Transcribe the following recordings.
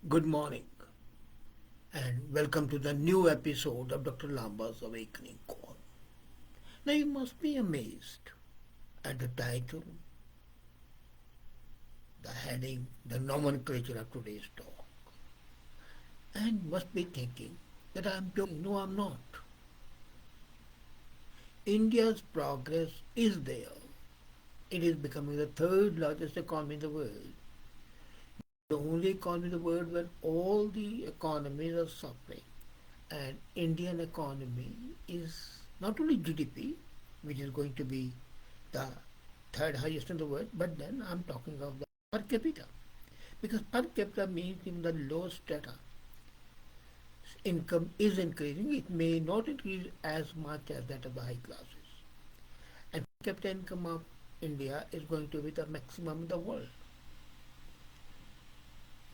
Good morning and welcome to the new episode of Dr. Lamba's Awakening Call. Now you must be amazed at the title, the heading, the nomenclature of today's talk, and must be thinking that I'm joking. No, I'm not. India's progress is there. It is becoming the third largest economy in the world. The only economy in the world where all the economies are suffering. And Indian economy is not only GDP, which is going to be the third highest in the world, but then I'm talking of the per capita. Because per capita means in the low strata, income is increasing. It may not increase as much as that of the high classes. And per capita income of India is going to be the maximum in the world.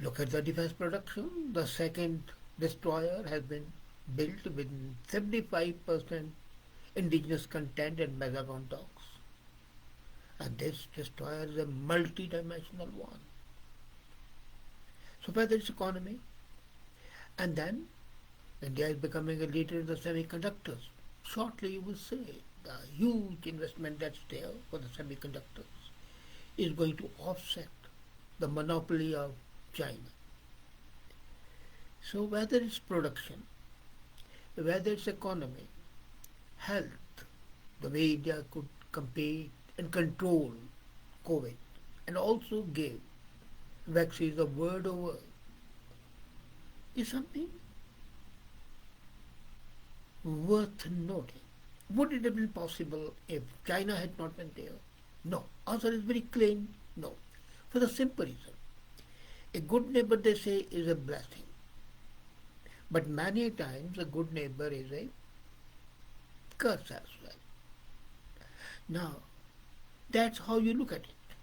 Look at the defense production. The second destroyer has been built with 75% indigenous content and megaton docks. And this destroyer is a multi-dimensional one. So whether it's economy, and then India is becoming a leader in the semiconductors. Shortly you will say the huge investment that's there for the semiconductors is going to offset the monopoly of China. So whether it's production, whether it's economy, health, the way India could compete and control COVID and also give vaccines the world over is something worth noting. Would it have been possible if China had not been there? No. Answer is very plain, no. For the simple reason. A good neighbor, they say, is a blessing. But many times a good neighbor is a curse as well. Now, that's how you look at it.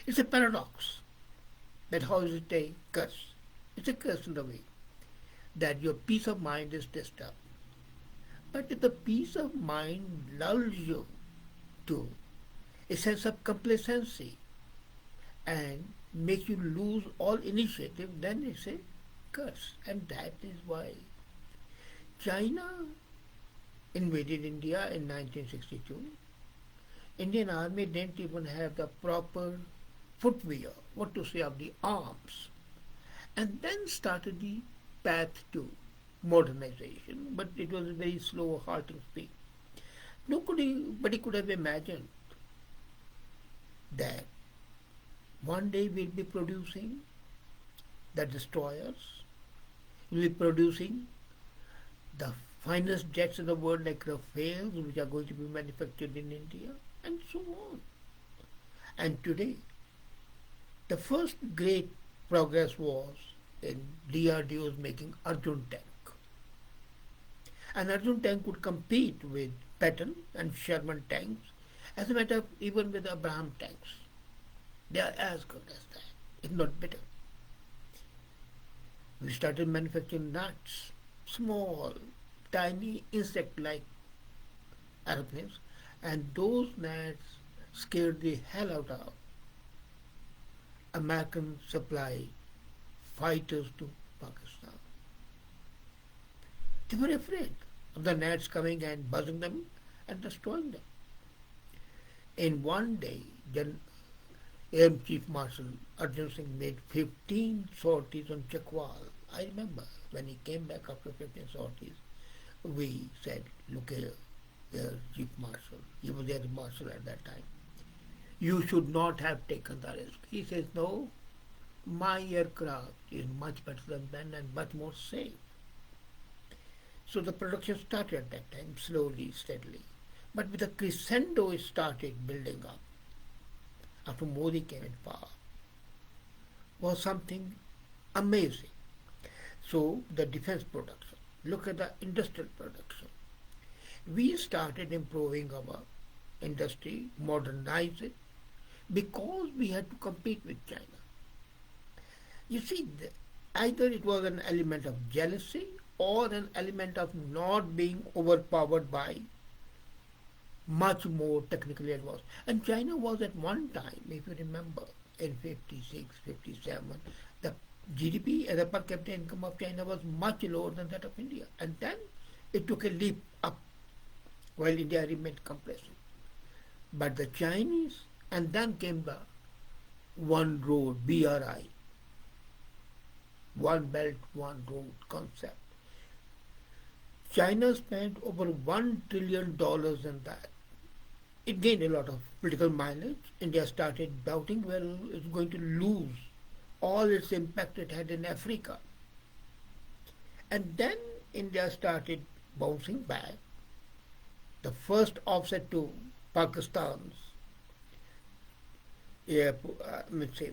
It's a paradox. That how is it a curse? It's a curse in the way that your peace of mind is disturbed. But if the peace of mind lulls you to a sense of complacency and make you lose all initiative, then it's a curse. And that is why China invaded India in 1962. Indian army didn't even have the proper footwear, what to say of the arms. And then started the path to modernization, but it was a very slow, halting speed. Nobody could have imagined that one day we'll be producing the destroyers, we'll be producing the finest jets in the world like Rafales, which are going to be manufactured in India, and so on. And today, the first great progress was in DRDO's making Arjun tank. And Arjun tank could compete with Patton and Sherman tanks, as a matter of even with Abraham tanks. They are as good as that, if not better. We started manufacturing nuts, small, tiny insect-like aeroplanes, and those nuts scared the hell out of American supply fighters to Pakistan. They were afraid of the gnats coming and buzzing them and destroying them. In one day, Air Chief Marshal Arjun Singh made 15 sorties on Chakwal. I remember when he came back after 15 sorties, we said, look here, Air Chief Marshal. He was Air Marshal at that time. You should not have taken the risk. He says, no, my aircraft is much better than that and much more safe. So the production started at that time, slowly, steadily. But with a crescendo, it started building up. After Modi came in power, was something amazing. So the defense production, look at the industrial production. We started improving our industry, modernize it, because we had to compete with China. You see, either it was an element of jealousy or an element of not being overpowered by much more technically advanced. And China was at one time, if you remember, in 56, 57, the GDP as a per capita income of China was much lower than that of India. And then it took a leap up while India remained complacent. But the Chinese, and then came the one road, BRI, one belt, one road concept. China spent over $1 trillion in that. It gained a lot of political mileage. India started doubting, well, it's going to lose all its impact it had in Africa. And then India started bouncing back. The first offset to Pakistan's let's say,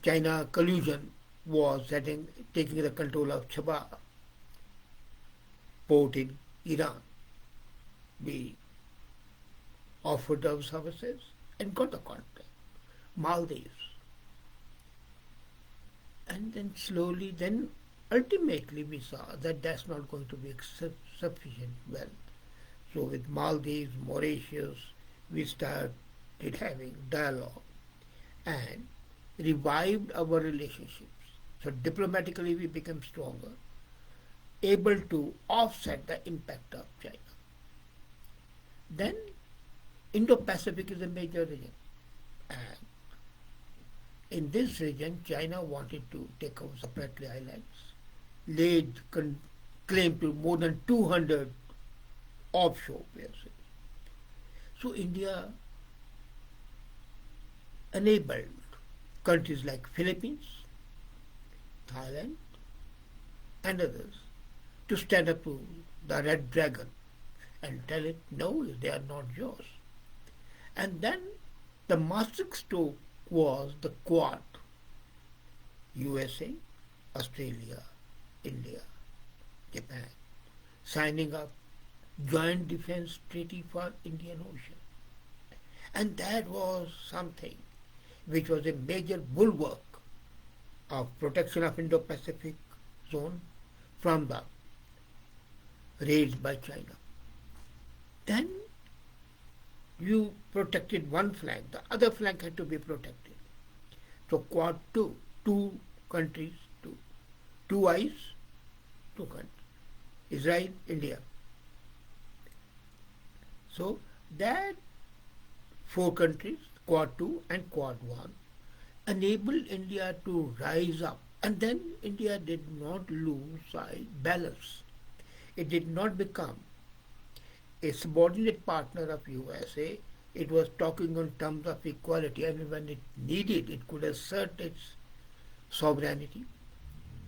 China collusion was taking the control of Chabah port in Iran. We offered our services and got the contract. Maldives. And then slowly, then ultimately we saw that that's not going to be sufficient well. So with Maldives, Mauritius, we started having dialogue and revived our relationships. So diplomatically we became stronger, able to offset the impact of China. Then Indo-Pacific is a major region. And in this region, China wanted to take over Spratly Islands, laid claim to more than 200 offshore bases. So India enabled countries like Philippines, Thailand, and others to stand up to the Red Dragon and tell it, no, they are not yours. And then the masterstroke was the Quad, USA, Australia, India, Japan, signing up joint defense treaty for Indian Ocean. And that was something which was a major bulwark of protection of Indo-Pacific zone from the raids by China. Then you protected one flank, the other flank had to be protected. So Quad 2, two countries, two eyes, two countries, Israel, India. So that four countries, Quad 2 and Quad 1, enabled India to rise up. And then India did not lose balance. It did not become a subordinate partner of USA. It was talking on terms of equality, and when it needed, it could assert its sovereignty,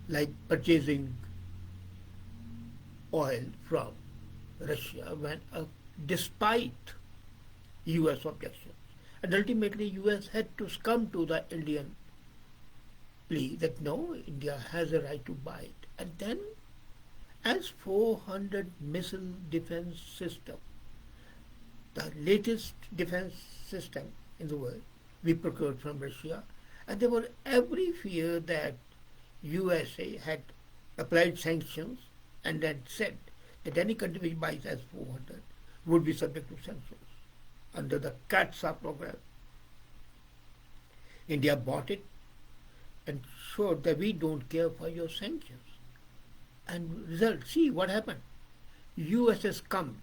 like purchasing oil from Russia despite US objections. And ultimately US had to succumb to the Indian plea that no, India has a right to buy it. And then S-400 missile defense system, the latest defense system in the world, we procured from Russia, and there was every fear that USA had applied sanctions and then said that any country which buys S-400 would be subject to sanctions under the CATSA program. India bought it and showed that we don't care for your sanctions. And result, see what happened. US has come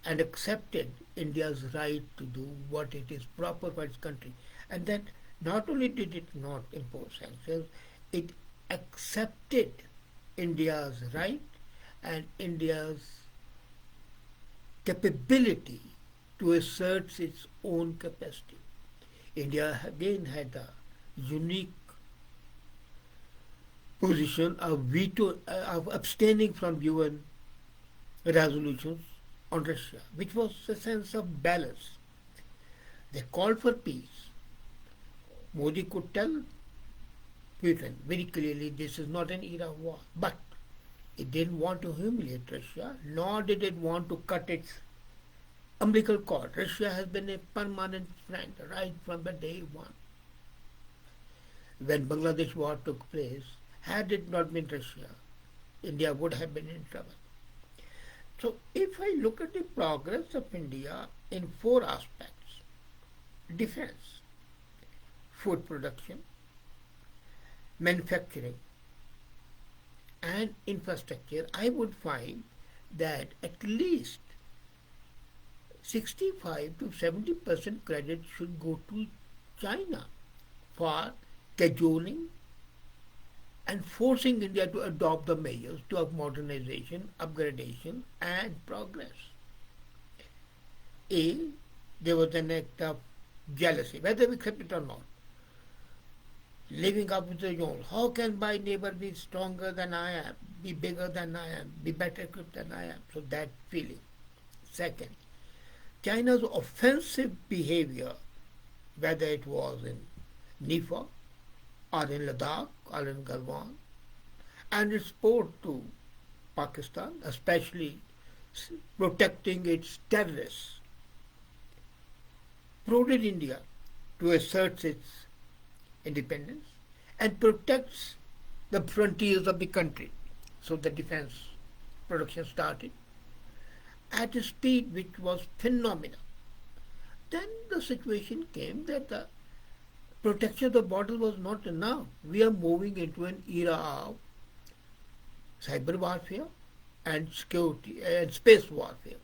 and accepted India's right to do what it is proper for its country. And then not only did it not impose sanctions, it accepted India's right and India's capability to assert its own capacity. India again had a unique position of abstaining from UN resolutions on Russia, which was a sense of balance. They called for peace. Modi could tell Putin very clearly this is not an era of war, but it didn't want to humiliate Russia, nor did it want to cut its umbilical cord. Russia has been a permanent friend right from the day one. When Bangladesh war took place, had it not been Russia, India would have been in trouble. So if I look at the progress of India in four aspects: defense, food production, manufacturing, and infrastructure, I would find that at least 65 to 70% credit should go to China for cajoling and forcing India to adopt the measures to modernization, upgradation, and progress. A, there was an act of jealousy, whether we accept it or not. Living up with the own. How can my neighbor be stronger than I am, be bigger than I am, be better equipped than I am? So that feeling. Second, China's offensive behavior, whether it was in Nifa or in Ladakh or in Galwan, and its support to Pakistan, especially protecting its terrorists, prodded India to assert its independence and protects the frontiers of the country. So the defense production started at a speed which was phenomenal. Then the situation came that the protection of the border was not enough. We are moving into an era of cyber warfare and security and space warfare.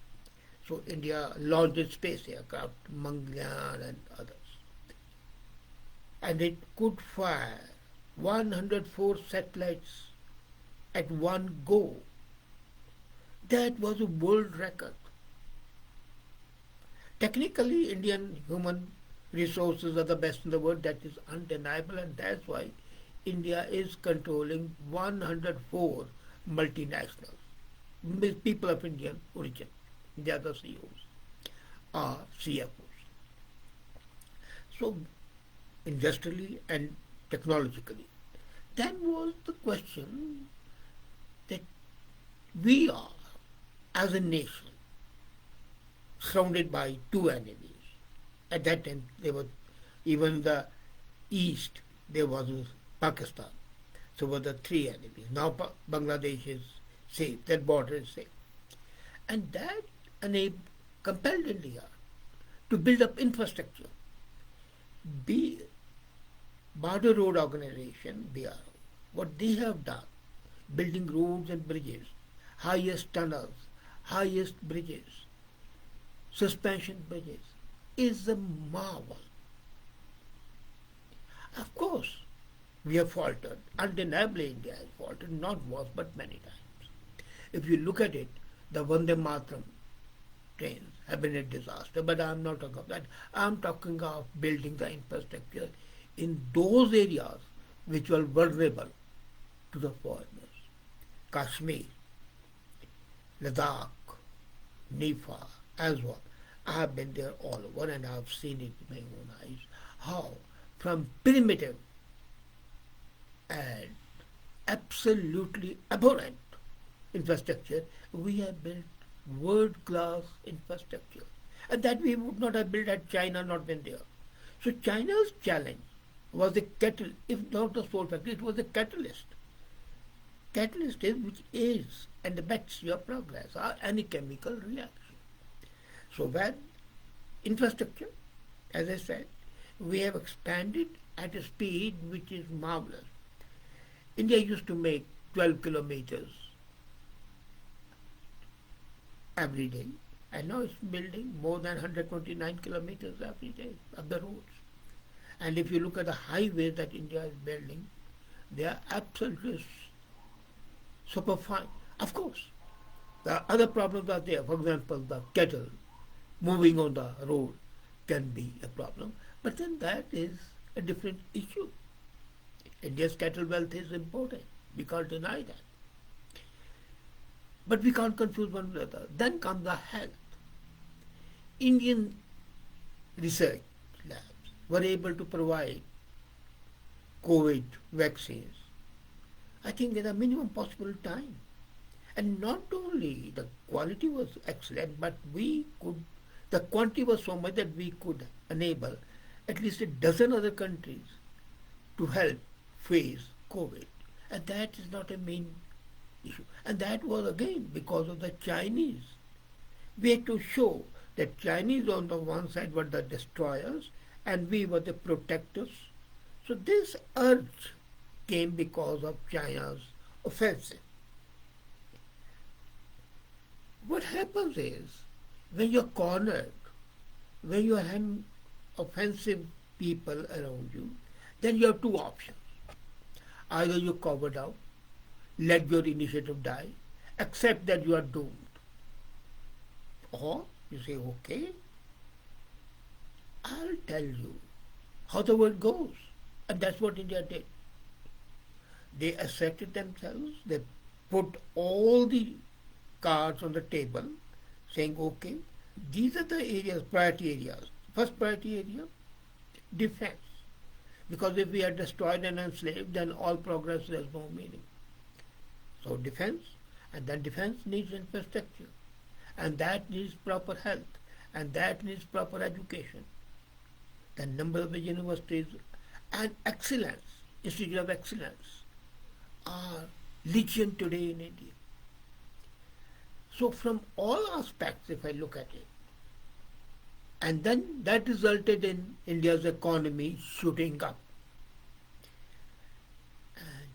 So India launched its space aircraft, Mangalyaan and others. And it could fire 104 satellites at one go. That was a world record. Technically, Indian human resources are the best in the world. That is undeniable, and that's why India is controlling 104 multinationals, people of Indian origin. They are the CEOs or CFOs. So, industrially and technologically. Then was the question that we are, as a nation, surrounded by two enemies. At that time, there was even the east, there was Pakistan. So were the three enemies. Now Bangladesh is safe, that border is safe. And that compelled India to build up infrastructure. Be Border Road Organization, BRO, what they have done, building roads and bridges, highest tunnels, highest bridges, suspension bridges, is a marvel. Of course, we have faltered. Undeniably, India has faltered, not once, but many times. If you look at it, the Vande Mataram trains have been a disaster, but I'm not talking of that. I'm talking of building the infrastructure in those areas which were vulnerable to the foreigners. Kashmir, Ladakh, Nifa, as well. I have been there all over and I have seen it with my own eyes how from primitive and absolutely abhorrent infrastructure we have built world-class infrastructure, and that we would not have built had China not been there. So China's challenge was the catalyst, if not the sole factor, it was the catalyst. Catalyst is which aids and abets your progress or any chemical reaction. So when infrastructure, as I said, we have expanded at a speed which is marvelous. India used to make 12 kilometers every day, and now it's building more than 129 kilometers every day of the roads. And if you look at the highways that India is building, they are absolutely super fine. Of course, the other problems are there. For example, the cattle moving on the road can be a problem, but then that is a different issue. India's cattle wealth is important. We can't deny that. But we can't confuse one with the other. Then comes the health. Indian research labs were able to provide COVID vaccines, I think, in a minimum possible time. And not only the quality was excellent, but the quantity was so much that we could enable at least a dozen other countries to help face COVID. And that is not a main issue. And that was again because of the Chinese. We had to show that Chinese on the one side were the destroyers and we were the protectors So this urge came because of China's offensive. What happens is, when you're cornered, when you have offensive people around you, then you have two options. Either you cover down, let your initiative die, accept that you are doomed, or you say, okay, I'll tell you how the world goes. And that's what India did. They asserted themselves, they put all the cards on the table, saying, okay, these are the areas, priority areas. First priority area, defense. Because if we are destroyed and enslaved, then all progress has no meaning. So defense, and then defense needs infrastructure, and that needs proper health, and that needs proper education. The number of the universities and excellence, Institute of Excellence, are legion today in India. So from all aspects, if I look at it, and then that resulted in India's economy shooting up. And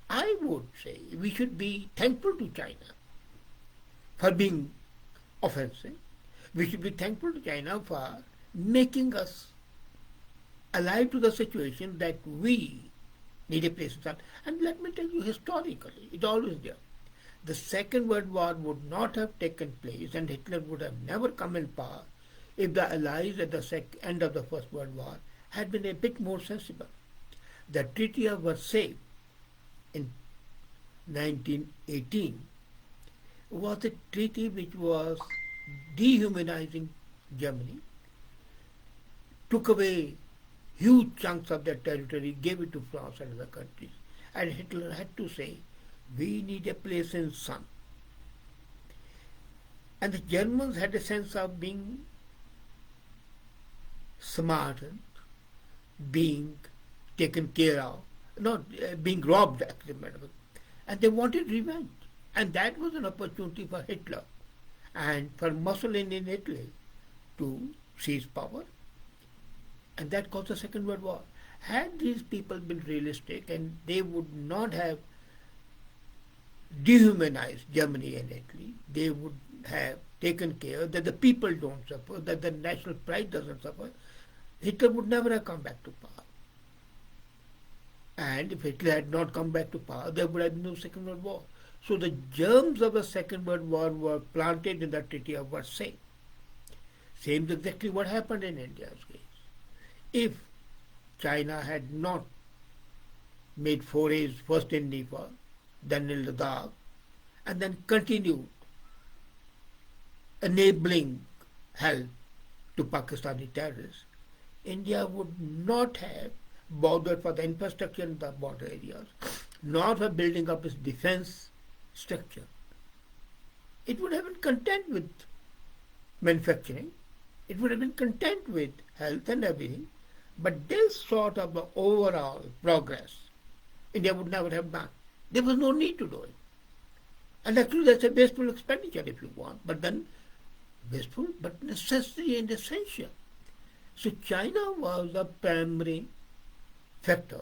I would say we should be thankful to China for being offensive. We should be thankful to China for making us alive to the situation that we need a place to start. And let me tell you, historically, it's always there. The Second World War would not have taken place and Hitler would have never come in power if the Allies at the end of the First World War had been a bit more sensible. The Treaty of Versailles in 1918 was a treaty which was dehumanizing Germany, took away huge chunks of their territory, gave it to France and other countries, and Hitler had to say, we need a place in sun. And the Germans had a sense of being smartened, being taken care of, not being robbed, actually, and they wanted revenge. And that was an opportunity for Hitler and for Mussolini in Italy to seize power. And that caused the Second World War. Had these people been realistic, and they would not have dehumanized Germany and Italy, they would have taken care that the people don't suffer, that the national pride doesn't suffer, Hitler would never have come back to power. And if Hitler had not come back to power, there would have been no Second World War. So the germs of the Second World War were planted in the Treaty of Versailles. Same is exactly what happened in India's case. If China had not made forays first in Nepal, then in Ladakh, and then continued enabling help to Pakistani terrorists, India would not have bothered for the infrastructure in the border areas, nor for building up its defense structure. It would have been content with manufacturing, it would have been content with health and everything, but this sort of the overall progress India would never have done. There was no need to do it. And actually that's a wasteful expenditure if you want, but then wasteful but necessary and essential. So China was the primary factor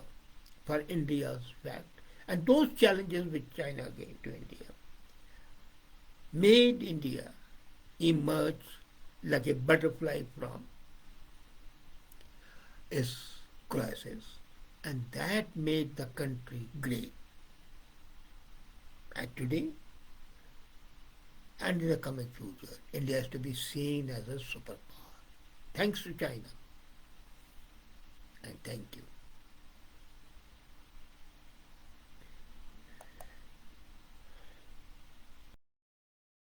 for India's fact, and those challenges which China gave to India made India emerge like a butterfly from its crisis, and that made the country great. And today, and in the coming future, India has to be seen as a superpower. Thanks to China. And thank you.